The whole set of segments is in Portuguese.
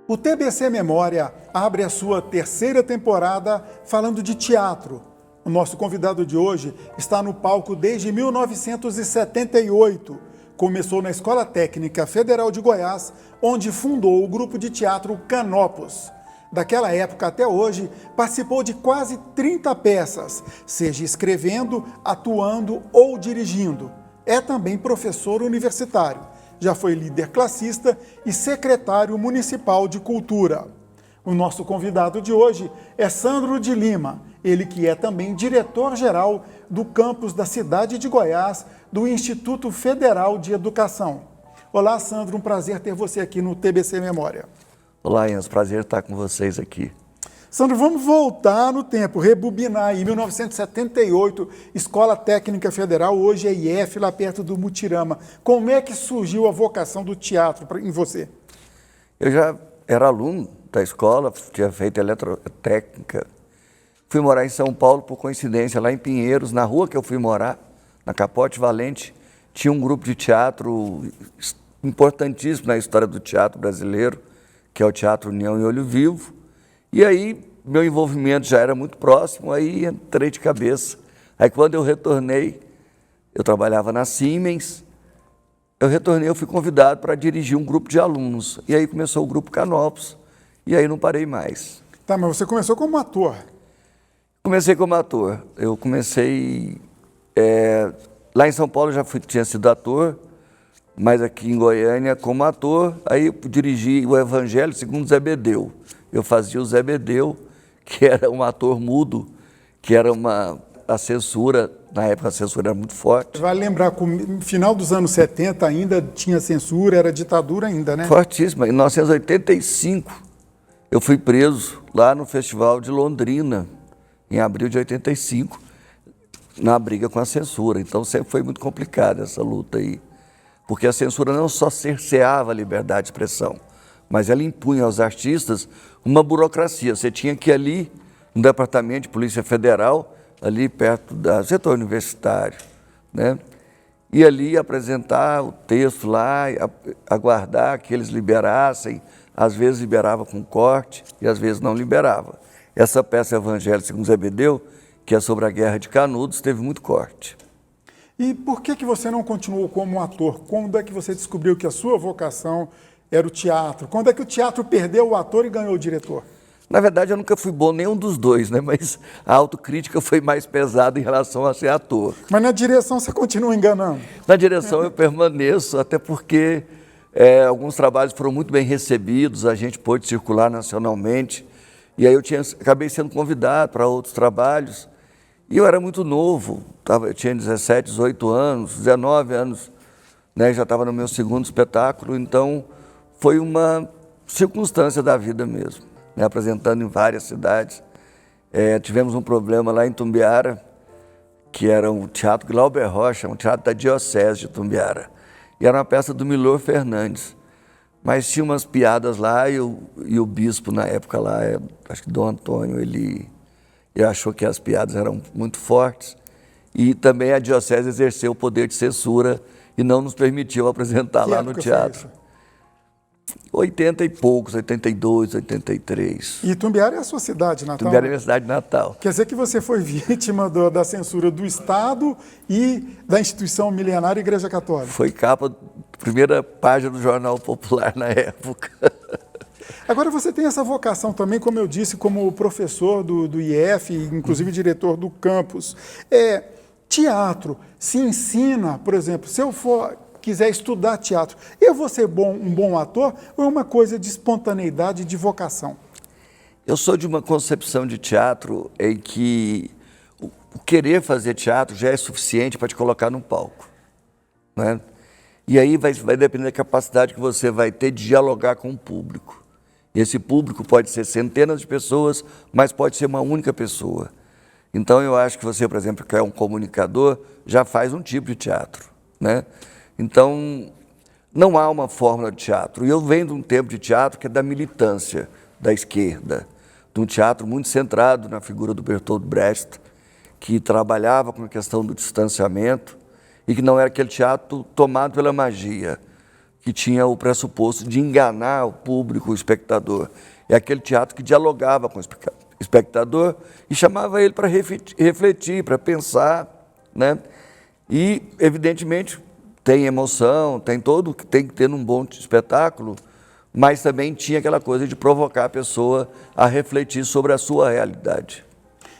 O TBC Memória abre a sua terceira temporada falando de teatro. O nosso convidado de hoje está no palco desde 1978. Começou na Escola Técnica Federal de Goiás, onde fundou o grupo de teatro Canopus. Daquela época até hoje, participou de quase 30 peças, seja escrevendo, atuando ou dirigindo. É também professor universitário. Já foi líder classista e secretário municipal de cultura. O nosso convidado de hoje é Sandro de Lima, ele que é também diretor-geral do campus da cidade de Goiás, do Instituto Federal de Educação. Olá, Sandro, um prazer ter você aqui no TBC Memória. Olá, Enzo, prazer estar com vocês aqui. Sandro, vamos voltar no tempo, rebobinar em 1978, Escola Técnica Federal, hoje é IF, lá perto do Mutirama. Como é que surgiu a vocação do teatro em você? Eu já era aluno da escola, tinha feito eletrotécnica. Fui morar em São Paulo, por coincidência, lá em Pinheiros, na rua que eu fui morar, na Capote Valente, tinha um grupo de teatro importantíssimo na história do teatro brasileiro, que é o Teatro União e Olho Vivo. E aí, meu envolvimento já era muito próximo, aí entrei de cabeça. Aí, quando eu retornei, eu trabalhava na Siemens, eu fui convidado para dirigir um grupo de alunos. E aí começou o Grupo Canopus, e aí não parei mais. Tá, mas você começou como ator. Comecei como ator. Eu comecei... lá em São Paulo eu tinha sido ator, mas aqui em Goiânia como ator, aí eu dirigi o Evangelho segundo Zebedeu. Eu fazia o Zebedeu, que era um ator mudo, que era a censura, na época a censura era muito forte. Vale lembrar que no final dos anos 70 ainda tinha censura, era ditadura ainda, né? Fortíssima. Em 1985, eu fui preso lá no Festival de Londrina, em abril de 85, na briga com a censura. Então sempre foi muito complicada essa luta aí, porque a censura não só cerceava a liberdade de expressão, mas ela impunha aos artistas uma burocracia. Você tinha que ir ali, no Departamento de Polícia Federal, ali perto do setor universitário, né? E ali apresentar o texto lá, aguardar que eles liberassem, às vezes liberava com corte e às vezes não liberava. Essa peça Evangelho segundo Zebedeu, que é sobre a Guerra de Canudos, teve muito corte. E por que você não continuou como ator? Quando é que você descobriu que a sua vocação era o teatro? Quando é que o teatro perdeu o ator e ganhou o diretor? Na verdade, eu nunca fui bom nenhum dos dois, né? Mas a autocrítica foi mais pesada em relação a ser ator. Mas na direção você continua enganando? Na direção eu permaneço, até porque alguns trabalhos foram muito bem recebidos, a gente pôde circular nacionalmente, e aí eu acabei sendo convidado para outros trabalhos, e eu era muito novo, eu tinha 17, 18 anos, 19 anos, né? Já estava no meu segundo espetáculo, então foi uma circunstância da vida mesmo, né? Apresentando em várias cidades. Tivemos um problema lá em Tumbiara, que era um teatro Glauber Rocha, um teatro da Diocese de Tumbiara. E era uma peça do Milor Fernandes. Mas tinha umas piadas lá e o bispo na época lá, acho que Dom Antônio, ele achou que as piadas eram muito fortes. E também a Diocese exerceu o poder de censura e não nos permitiu apresentar lá no teatro. 80 e poucos, 82, 83. E Tumbiara é a sua cidade natal? Tumbiara é a minha cidade natal. Quer dizer que você foi vítima da censura do Estado e da instituição milenária Igreja Católica? Foi capa, primeira página do Jornal Popular na época. Agora você tem essa vocação também, como eu disse, como professor do IF, inclusive diretor do campus. Teatro se ensina, por exemplo, se eu quiser estudar teatro, eu vou ser um bom ator ou é uma coisa de espontaneidade, de vocação? Eu sou de uma concepção de teatro em que o querer fazer teatro já é suficiente para te colocar num palco, né? E aí vai depender da capacidade que você vai ter de dialogar com o público. E esse público pode ser centenas de pessoas, mas pode ser uma única pessoa. Então eu acho que você, por exemplo, que é um comunicador, já faz um tipo de teatro, né? Então, não há uma fórmula de teatro. E eu venho de um tempo de teatro que é da militância, da esquerda, de um teatro muito centrado na figura do Bertolt Brecht, que trabalhava com a questão do distanciamento e que não era aquele teatro tomado pela magia, que tinha o pressuposto de enganar o público, o espectador. É aquele teatro que dialogava com o espectador e chamava ele para refletir, para pensar, né? E, evidentemente, tem emoção, tem todo o que tem que ter num bom espetáculo, mas também tinha aquela coisa de provocar a pessoa a refletir sobre a sua realidade.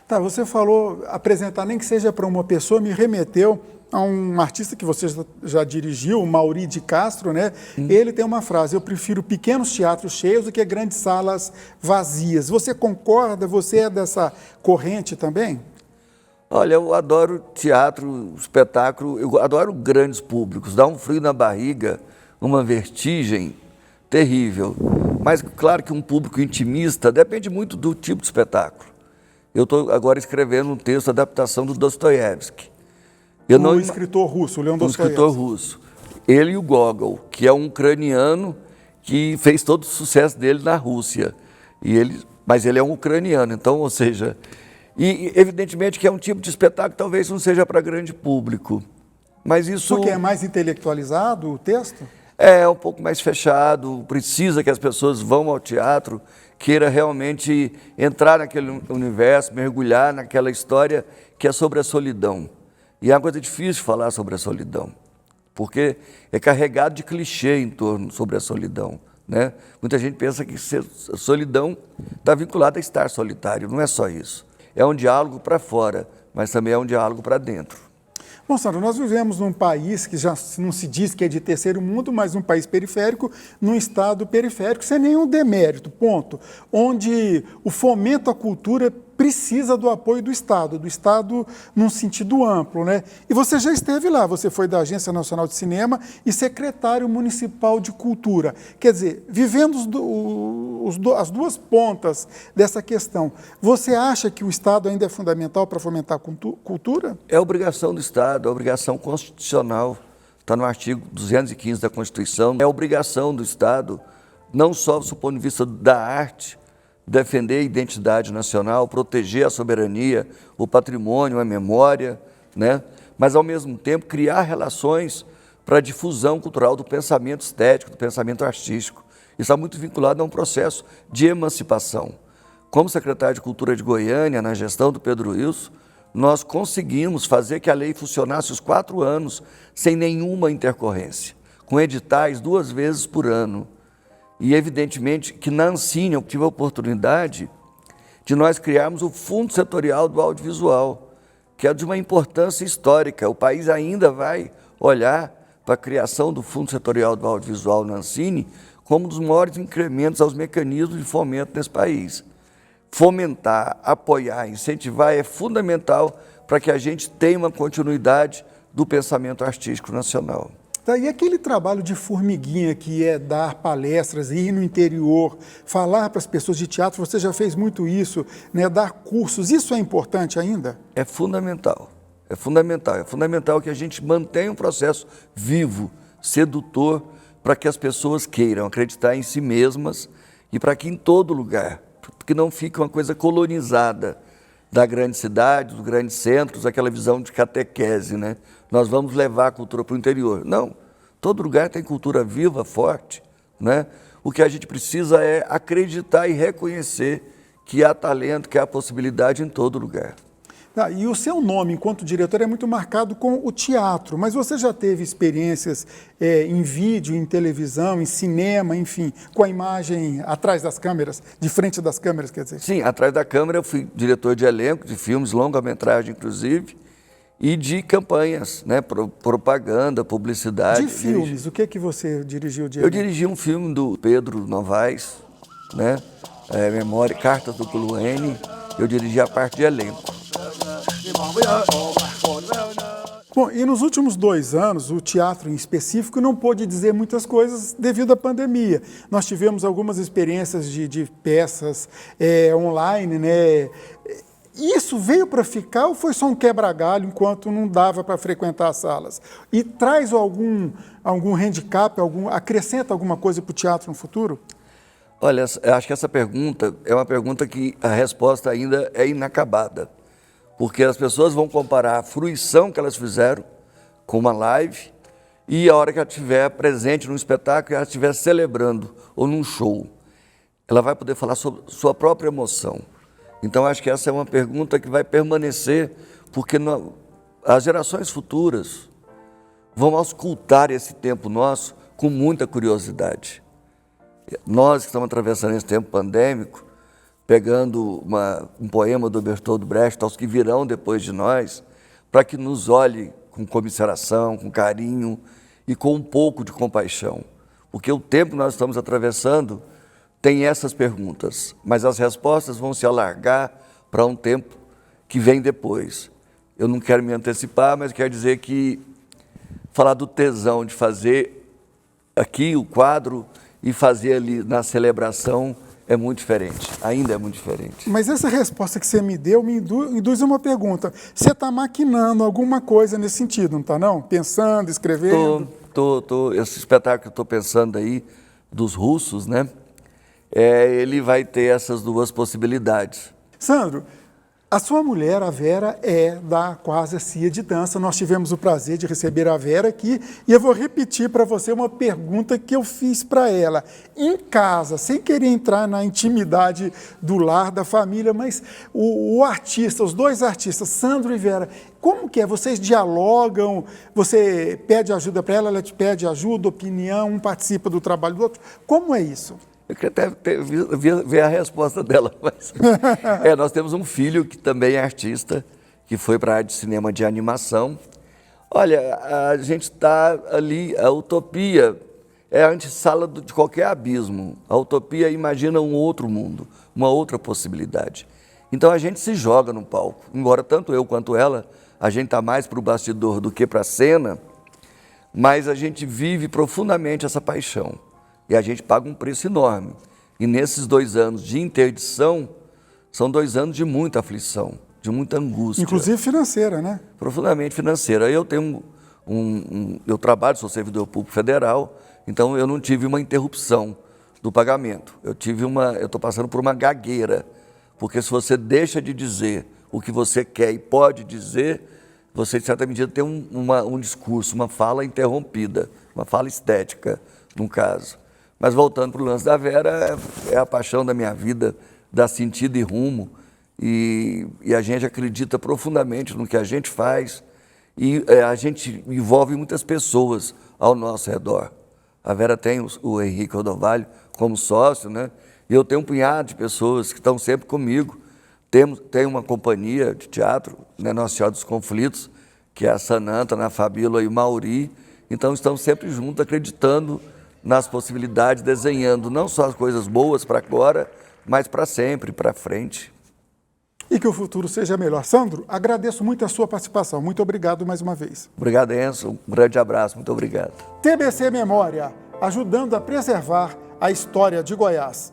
Tá, você falou apresentar nem que seja para uma pessoa, me remeteu a um artista que você já dirigiu, o Mauri de Castro, né? Ele tem uma frase: eu prefiro pequenos teatros cheios do que grandes salas vazias. Você concorda? Você é dessa corrente também? Olha, eu adoro teatro, espetáculo, eu adoro grandes públicos, dá um frio na barriga, uma vertigem terrível. Mas claro que um público intimista depende muito do tipo de espetáculo. Eu estou agora escrevendo um texto, adaptação do Dostoiévski. O escritor russo, o Leon Dostoiévski. O escritor russo. Ele e o Gogol, que é um ucraniano que fez todo o sucesso dele na Rússia. Mas ele é um ucraniano, então, ou seja... E evidentemente que é um tipo de espetáculo que talvez não seja para grande público. Mas isso... Porque é mais intelectualizado o texto? É um pouco mais fechado, precisa que as pessoas vão ao teatro, queira realmente entrar naquele universo, mergulhar naquela história que é sobre a solidão. E é uma coisa difícil de falar sobre a solidão, porque é carregado de clichê em torno sobre a solidão, né? Muita gente pensa que a solidão está vinculada a estar solitário, não é só isso. É um diálogo para fora, mas também é um diálogo para dentro. Bom, Sandro, nós vivemos num país que já não se diz que é de terceiro mundo, mas num país periférico, num estado periférico, sem nenhum demérito, ponto. Onde o fomento à cultura precisa do apoio do Estado num sentido amplo, né? E você já esteve lá, você foi da Agência Nacional de Cinema e secretário municipal de Cultura. Quer dizer, vivendo as duas pontas dessa questão, você acha que o Estado ainda é fundamental para fomentar a cultura? É obrigação do Estado, é obrigação constitucional, está no artigo 215 da Constituição, é obrigação do Estado, não só do ponto de vista da arte, defender a identidade nacional, proteger a soberania, o patrimônio, a memória, né? Mas, ao mesmo tempo, criar relações para a difusão cultural do pensamento estético, do pensamento artístico. Isso está muito vinculado a um processo de emancipação. Como secretário de Cultura de Goiânia, na gestão do Pedro Wilson, nós conseguimos fazer que a lei funcionasse os 4 anos sem nenhuma intercorrência, com editais 2 vezes por ano. E, evidentemente, que na Ancine eu tive a oportunidade de nós criarmos o Fundo Setorial do Audiovisual, que é de uma importância histórica. O país ainda vai olhar para a criação do Fundo Setorial do Audiovisual na Ancine como um dos maiores incrementos aos mecanismos de fomento nesse país. Fomentar, apoiar, incentivar é fundamental para que a gente tenha uma continuidade do pensamento artístico nacional. Tá, e aquele trabalho de formiguinha que é dar palestras, ir no interior, falar para as pessoas de teatro, você já fez muito isso, né? Dar cursos, isso é importante ainda? É fundamental, é fundamental. É fundamental que a gente mantenha um processo vivo, sedutor, para que as pessoas queiram acreditar em si mesmas e para que em todo lugar, que não fique uma coisa colonizada da grande cidade, dos grandes centros, aquela visão de catequese, né? Nós vamos levar a cultura para o interior. Não, todo lugar tem cultura viva, forte, né? O que a gente precisa é acreditar e reconhecer que há talento, que há possibilidade em todo lugar. Ah, e o seu nome, enquanto diretor, é muito marcado com o teatro, mas você já teve experiências em vídeo, em televisão, em cinema, enfim, com a imagem atrás das câmeras, de frente das câmeras, quer dizer? Sim, atrás da câmera eu fui diretor de elenco, de filmes, longa-metragem, inclusive, e de campanhas, né, propaganda, publicidade. De filmes, o que você dirigiu de Eu dirigi um filme do Pedro Novaes, né, Cartas do Culuene, eu dirigi a parte de elenco. Bom, e nos últimos 2 anos, o teatro em específico não pôde dizer muitas coisas devido à pandemia. Nós tivemos algumas experiências de peças online, né? Isso veio para ficar ou foi só um quebra-galho enquanto não dava para frequentar as salas? E traz algum handicap, acrescenta alguma coisa para o teatro no futuro? Olha, eu acho que essa pergunta é uma pergunta que a resposta ainda é inacabada. Porque as pessoas vão comparar a fruição que elas fizeram com uma live e a hora que ela estiver presente num espetáculo, ela estiver celebrando ou num show, ela vai poder falar sobre sua própria emoção. Então, acho que essa é uma pergunta que vai permanecer, porque as gerações futuras vão auscultar esse tempo nosso com muita curiosidade. Nós que estamos atravessando esse tempo pandêmico, pegando um poema do Bertold Brecht, aos que virão depois de nós, para que nos olhe com comiseração, com carinho e com um pouco de compaixão. Porque o tempo que nós estamos atravessando tem essas perguntas, mas as respostas vão se alargar para um tempo que vem depois. Eu não quero me antecipar, mas quero dizer que falar do tesão de fazer aqui o quadro e fazer ali na celebração é muito diferente, ainda é muito diferente. Mas essa resposta que você me deu me induz uma pergunta. Você está maquinando alguma coisa nesse sentido, não está não? Pensando, escrevendo? Esse espetáculo que eu estou pensando aí, dos russos, né? Ele vai ter essas duas possibilidades. Sandro, a sua mulher, a Vera, é da Quase Cia de Dança. Nós tivemos o prazer de receber a Vera aqui e eu vou repetir para você uma pergunta que eu fiz para ela. Em casa, sem querer entrar na intimidade do lar, da família, mas o artista, os dois artistas, Sandro e Vera, como que é? Vocês dialogam, você pede ajuda para ela, ela te pede ajuda, opinião, um participa do trabalho do outro. Como é isso? Eu queria até ver a resposta dela, mas nós temos um filho que também é artista, que foi para a área de cinema de animação. Olha, a gente está ali, a utopia é a antessala de qualquer abismo. A utopia imagina um outro mundo, uma outra possibilidade. Então a gente se joga no palco, embora tanto eu quanto ela, a gente está mais para o bastidor do que para a cena, mas a gente vive profundamente essa paixão. E a gente paga um preço enorme. E nesses 2 anos de interdição, são 2 anos de muita aflição, de muita angústia. Inclusive financeira, né? Profundamente financeira. Eu tenho eu trabalho, sou servidor público federal, então eu não tive uma interrupção do pagamento. Eu estou passando por uma gagueira, porque se você deixa de dizer o que você quer e pode dizer, você, de certa medida, tem um discurso, uma fala interrompida, uma fala estética, no caso. Mas voltando para o lance da Vera, é a paixão da minha vida, dá sentido e rumo, e a gente acredita profundamente no que a gente faz, e a gente envolve muitas pessoas ao nosso redor. A Vera tem o Henrique Rodovalho como sócio, né? E eu tenho um punhado de pessoas que estão sempre comigo. Tem uma companhia de teatro, né, Nossa Senhora dos Conflitos, que é a Sananta, a Fabíola e o Mauri, então estamos sempre juntos, acreditando nas possibilidades, desenhando não só as coisas boas para agora, mas para sempre, para frente. E que o futuro seja melhor. Sandro, agradeço muito a sua participação. Muito obrigado mais uma vez. Obrigado, Enzo. Um grande abraço. Muito obrigado. TBC Memória, ajudando a preservar a história de Goiás.